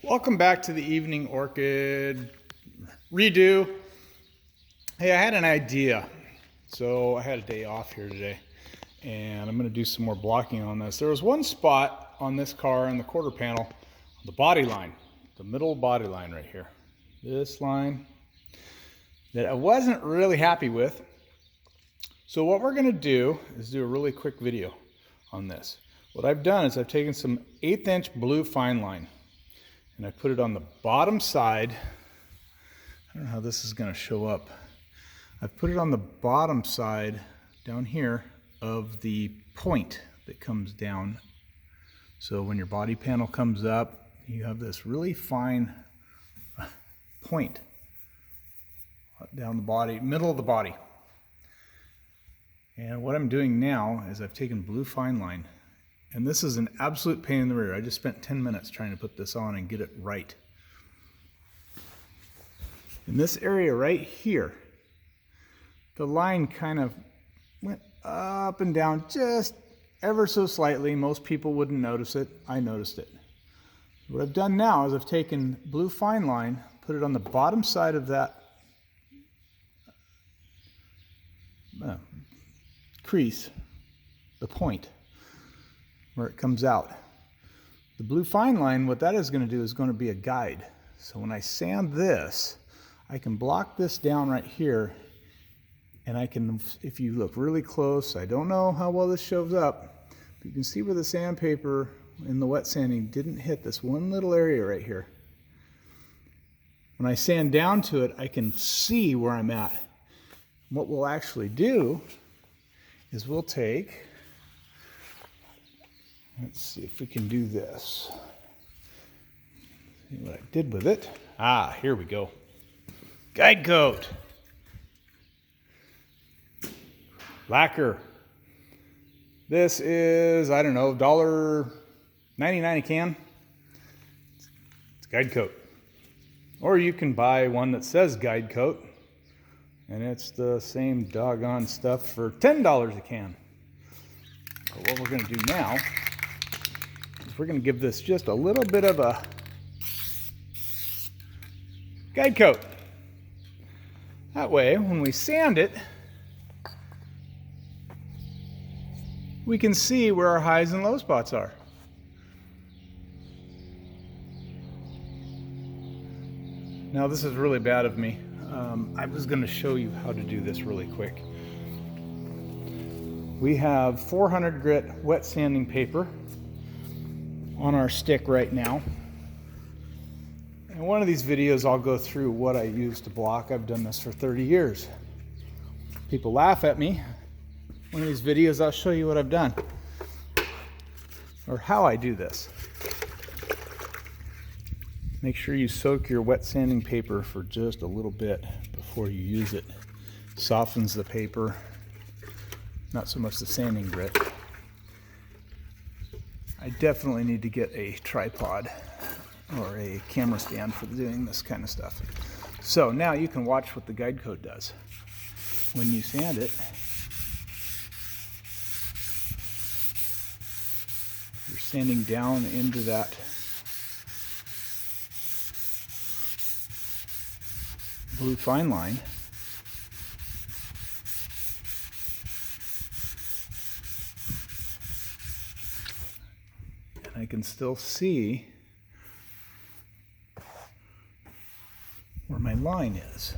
Welcome back to the evening orchid redo. Hey, I had an idea. So I had a day off here today and I'm going to do some more blocking on this. There was one spot on this car in the quarter panel, the body line, the middle body line right here. This line that I wasn't really happy with. So what we're going to do is do a really quick video on this. What I've done is I've taken some 1/8 inch blue fine line and I put it on the bottom side. I don't know how this is going to show up. I've put it on the bottom side down here of the point that comes down. So when your body panel comes up, you have this really fine point down the body, middle of the body. And what I'm doing now is I've taken blue fine line, and this is an absolute pain in the rear. I just spent 10 minutes trying to put this on and get it right. In this area right here, the line kind of went up and down just ever so slightly. Most people wouldn't notice it. I noticed it. What I've done now is I've taken blue fine line, put it on the bottom side of that crease, the point where it comes out. The blue fine line, what that is going to do is going to be a guide. So when I sand this, I can block this down right here, and I can, if you look really close, I don't know how well this shows up, but you can see where the sandpaper in the wet sanding didn't hit this one little area right here. When I sand down to it, I can see where I'm at. What we'll actually do is we'll take, let's see if we can do this. See what I did with it. Ah, here we go. Guide coat. Lacquer. This is, I don't know, $1.99 a can. It's guide coat. Or you can buy one that says guide coat, and it's the same doggone stuff for $10 a can. But what we're going to do now is we're going to give this just a little bit of a guide coat. That way, when we sand it, we can see where our highs and low spots are. Now, this is really bad of me. I was going to show you how to do this really quick. We have 400 grit wet sanding paper on our stick right now. In one of these videos, I'll go through what I use to block. I've done this for 30 years. People laugh at me. One of these videos, I'll show you what I've done or how I do this. Make sure you soak your wet sanding paper for just a little bit before you use it. Softens the paper, not so much the sanding grit. I definitely need to get a tripod or a camera stand for doing this kind of stuff. So now you can watch what the guide coat does. When you sand it, you're sanding down into that blue fine line. And I can still see where my line is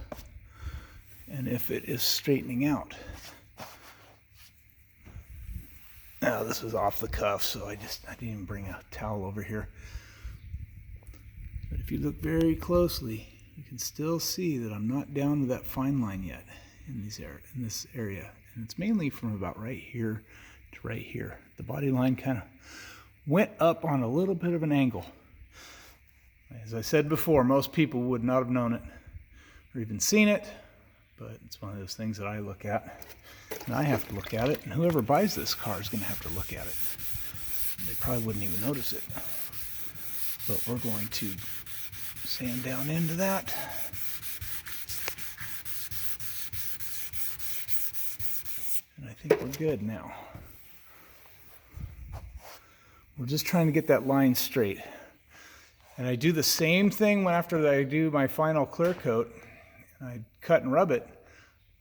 and if it is straightening out. Now, this was off the cuff, so I didn't even bring a towel over here. But if you look very closely, you can still see that I'm not down to that fine line yet in this area. And it's mainly from about right here to right here. The body line kind of went up on a little bit of an angle. As I said before, most people would not have known it or even seen it, but it's one of those things that I look at. And I have to look at it, and whoever buys this car is going to have to look at it. They probably wouldn't even notice it. But we're going to sand down into that. And I think we're good now. We're just trying to get that line straight. And I do the same thing after I do my final clear coat. And I cut and rub it.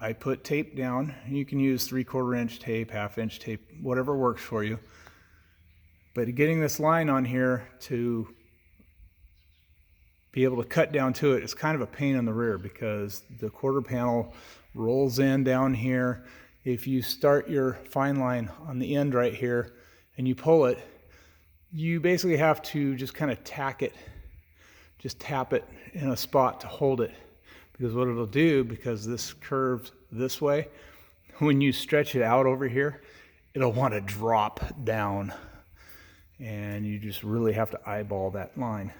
I put tape down. You can use 3/4 inch tape, 1/2 inch tape, whatever works for you. But getting this line on here to be able to cut down to it is kind of a pain in the rear because the quarter panel rolls in down here. If you start your fine line on the end right here and you pull it, you basically have to just kind of tack it, just tap it in a spot to hold it. Because what it'll do, because this curves this way, when you stretch it out over here, it'll want to drop down. And you just really have to eyeball that line.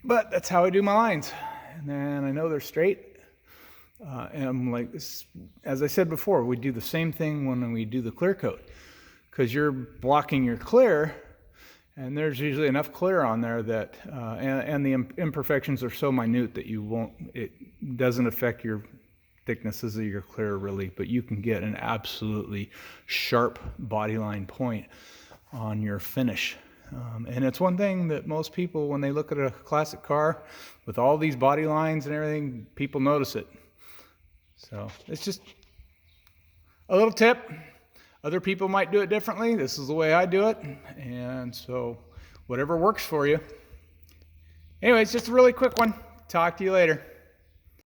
But that's how I do my lines. And then I know they're straight. And I'm like, as I said before, we do the same thing when we do the clear coat. Because you're blocking your clear, and there's usually enough clear on there that, and the imperfections are so minute that it doesn't affect your thicknesses of your clear really, but you can get an absolutely sharp bodyline point on your finish. And it's one thing that most people, when they look at a classic car with all these body lines and everything, people notice it. So it's just a little tip. Other people might do it differently. This is the way I do it. And so whatever works for you. Anyways, just a really quick one. Talk to you later.